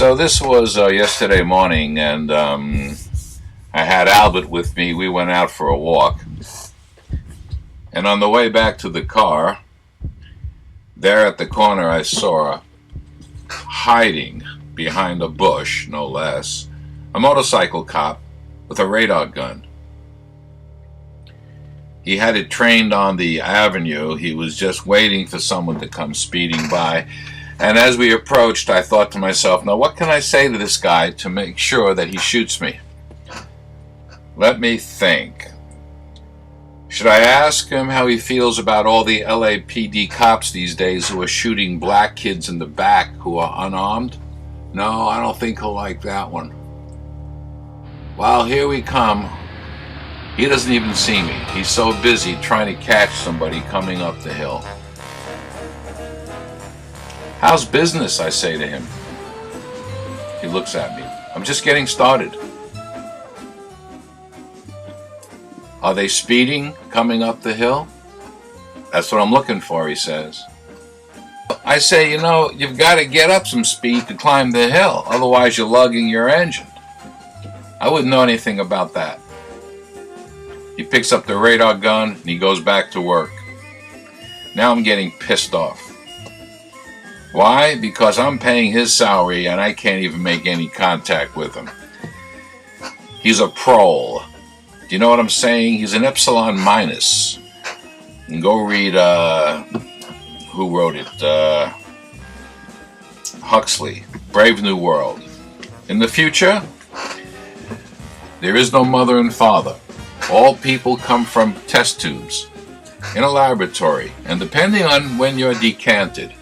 So this was yesterday morning, and I had Albert with me. We went out for a walk, and on the way back to the car, there at the corner, I saw hiding behind a bush, no less, a motorcycle cop with a radar gun. He had it trained on the avenue. He was just waiting for someone to come speeding by. And as we approached, I thought to myself, now what can I say to this guy to make sure that he shoots me? Let me think. Should I ask him how he feels about all the LAPD cops these days who are shooting black kids in the back who are unarmed? No, I don't think he'll like that one. Well, here we come. He doesn't even see me. He's so busy trying to catch somebody coming up the hill. How's business, I say to him. He looks at me. I'm just getting started. Are they speeding coming up the hill? That's what I'm looking for, he says. I say, you've got to get up some speed to climb the hill, otherwise you're lugging your engine. I wouldn't know anything about that. He picks up the radar gun and he goes back to work. Now I'm getting pissed off. Why? Because I'm paying his salary and I can't even make any contact with him. He's a prole. Do you know what I'm saying? He's an epsilon minus. And go read, who wrote it? Huxley, Brave New World. In the future, there is no mother and father. All people come from test tubes in a laboratory. And depending on when you're decanted,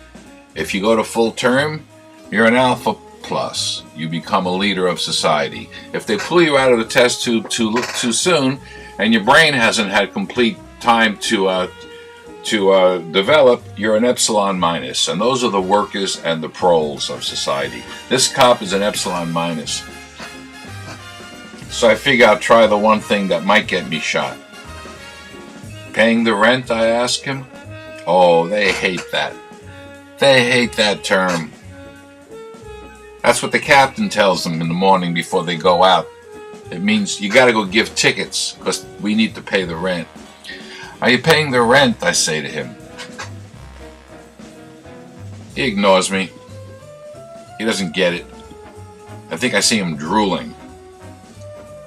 if you go to full term, you're an alpha plus. You become a leader of society. If they pull you out of the test tube too soon, and your brain hasn't had complete time to develop, you're an epsilon minus. And those are the workers and the proles of society. This cop is an epsilon minus. So I figure I'll try the one thing that might get me shot. Paying the rent, I ask him. Oh, they hate that. They hate that term. That's what the captain tells them in the morning before they go out. It means you got to go give tickets because we need to pay the rent. Are you paying the rent? I say to him. He ignores me. He doesn't get it. I think I see him drooling.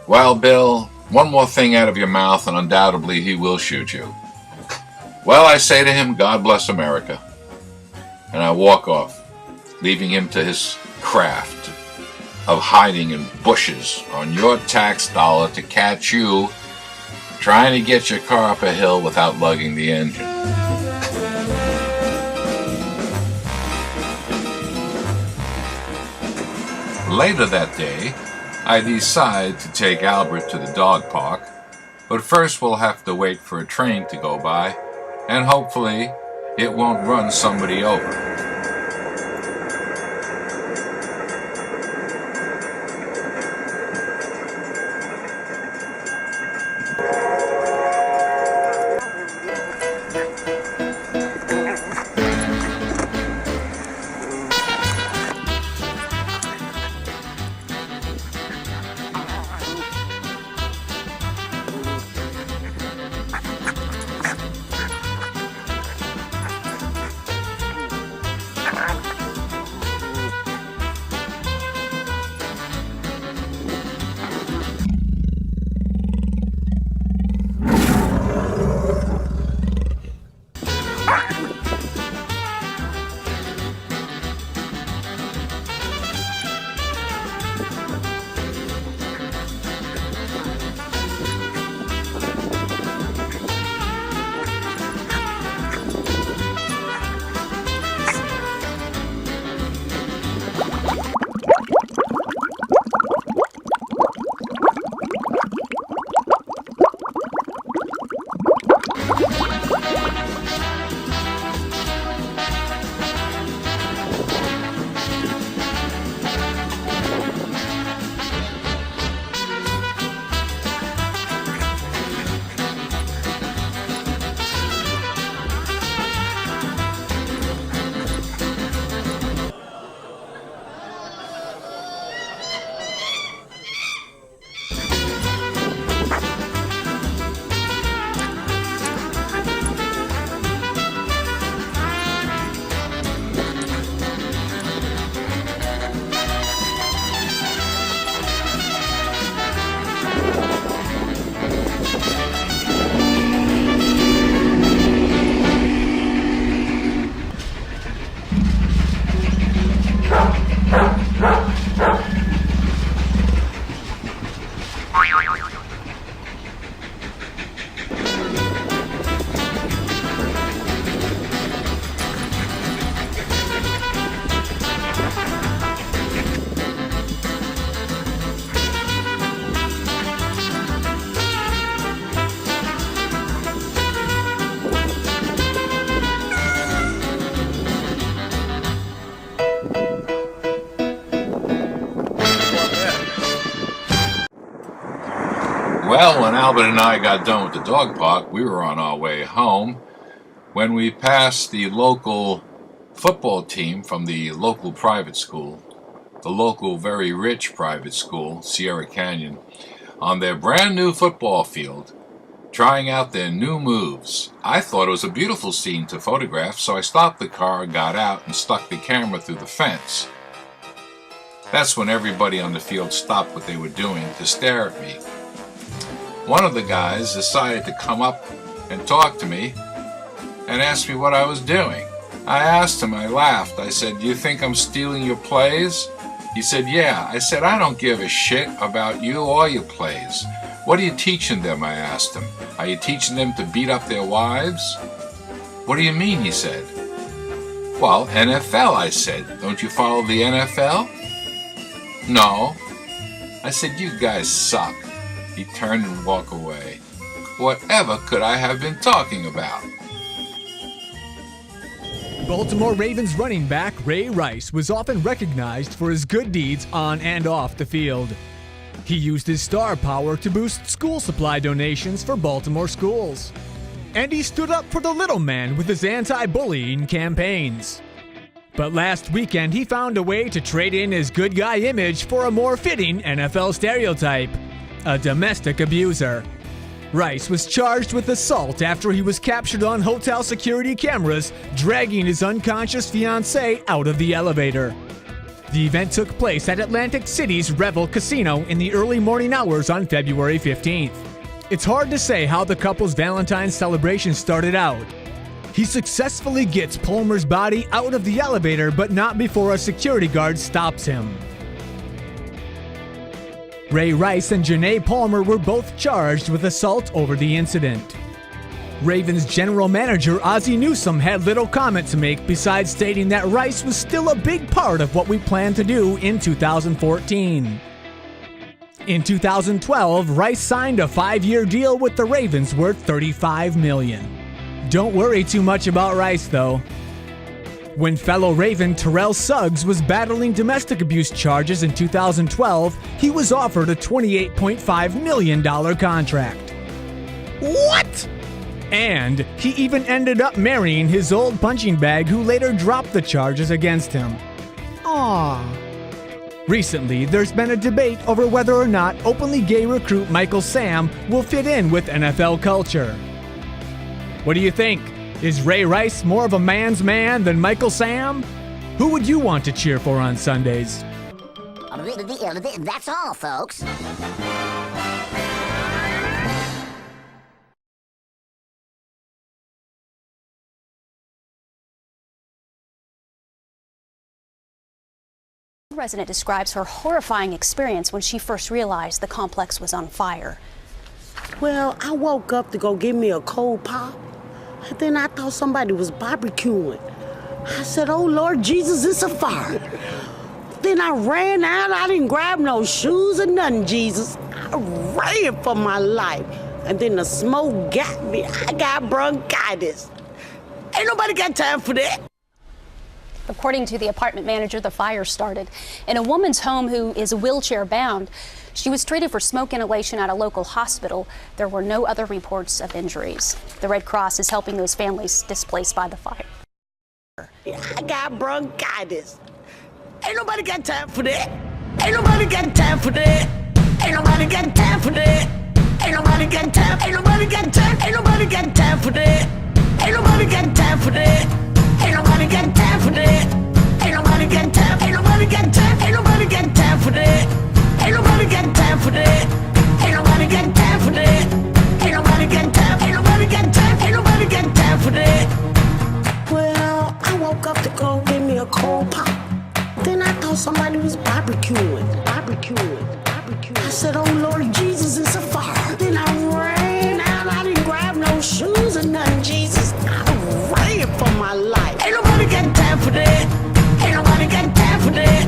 Well, Bill, one more thing out of your mouth and undoubtedly he will shoot you. Well, I say to him, God bless America. And I walk off, leaving him to his craft of hiding in bushes on your tax dollar to catch you trying to get your car up a hill without lugging the engine. Later that day, I decide to take Albert to the dog park, but first we'll have to wait for a train to go by, and hopefully it won't run somebody over. Well, when Albert and I got done with the dog park, we were on our way home when we passed the local football team from the local private school, the local very rich private school, Sierra Canyon, on their brand new football field, trying out their new moves. I thought it was a beautiful scene to photograph, so I stopped the car, got out, and stuck the camera through the fence. That's when everybody on the field stopped what they were doing to stare at me. One of the guys decided to come up and talk to me and ask me what I was doing. I asked him, I laughed. I said, "Do you think I'm stealing your plays?" He said, "Yeah." I said, "I don't give a shit about you or your plays. What are you teaching them?" I asked him. "Are you teaching them to beat up their wives?" "What do you mean?" he said. "Well, NFL," I said. "Don't you follow the NFL?" "No." I said, "You guys suck." He turned and walked away. Whatever could I have been talking about? Baltimore Ravens running back Ray Rice was often recognized for his good deeds on and off the field. He used his star power to boost school supply donations for Baltimore schools. And he stood up for the little man with his anti-bullying campaigns. But last weekend, he found a way to trade in his good guy image for a more fitting NFL stereotype: a domestic abuser. Rice was charged with assault after he was captured on hotel security cameras dragging his unconscious fiancée out of the elevator. The event took place at Atlantic City's Revel Casino in the early morning hours on February 15th. It's hard to say how the couple's Valentine's celebration started out. He successfully gets Palmer's body out of the elevator, but not before a security guard stops him. Ray Rice and Janae Palmer were both charged with assault over the incident. Ravens general manager Ozzie Newsome had little comment to make besides stating that Rice was still a big part of what we planned to do in 2014. In 2012, Rice signed a 5-year deal with the Ravens worth $35 million. Don't worry too much about Rice, though. When fellow Raven Terrell Suggs was battling domestic abuse charges in 2012, he was offered a $28.5 million contract. What? And he even ended up marrying his old punching bag, who later dropped the charges against him. Aww. Recently, there's been a debate over whether or not openly gay recruit Michael Sam will fit in with NFL culture. What do you think? Is Ray Rice more of a man's man than Michael Sam? Who would you want to cheer for on Sundays? That's all, folks. A resident describes her horrifying experience when she first realized the complex was on fire. Well, I woke up to go get me a cold pop. And then I thought somebody was barbecuing. I said, "Oh, Lord Jesus, it's a fire." Then I ran out. I didn't grab no shoes or nothing, Jesus. I ran for my life. And then the smoke got me. I got bronchitis. Ain't nobody got time for that. According to the apartment manager, the fire started in a woman's home who is wheelchair bound. She was treated for smoke inhalation at a local hospital. There were no other reports of injuries. The Red Cross is helping those families displaced by the fire. I got bronchitis. Ain't nobody got time for that. Ain't nobody got time for that. Ain't nobody got time for that. Ain't nobody got time. Ain't nobody got time. Ain't nobody got time for that. Ain't nobody got time for that. Ain't nobody got time for that. Ain't nobody got time. Ain't nobody got time. Ain't nobody got time for that. Ain't nobody got time for that. Ain't nobody got time for that. Ain't nobody got time. Ain't nobody got time. Ain't nobody got time for that. Well, I woke up to go get me a cold pop. Then I thought somebody was barbecuing. I said, "Oh, Lord Jesus, it's a fire." Then I ran out. I didn't grab no shoes or nothing, Jesus. I ran for my life. Ain't nobody got time for that. Ain't nobody got time for that.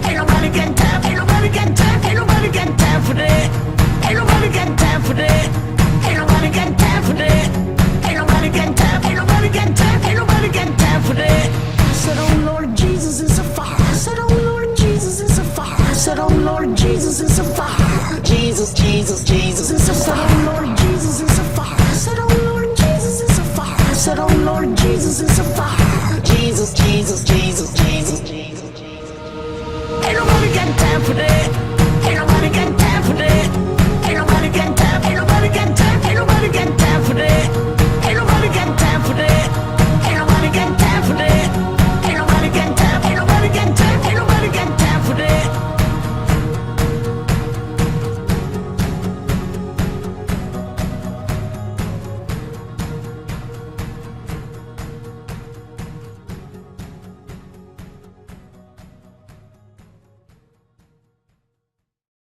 Ain't nobody got time. Ain't nobody got time. Ain't nobody got time for that. Ain't nobody got time for that. Ain't nobody got time for that. Ain't nobody got time. Ain't nobody got time. Ain't nobody got time for that. I said, "Oh, Lord Jesus, it's a fire." I said, "Oh, Lord Jesus, it's a fire." I said, "Oh, Lord Jesus, it's a fire."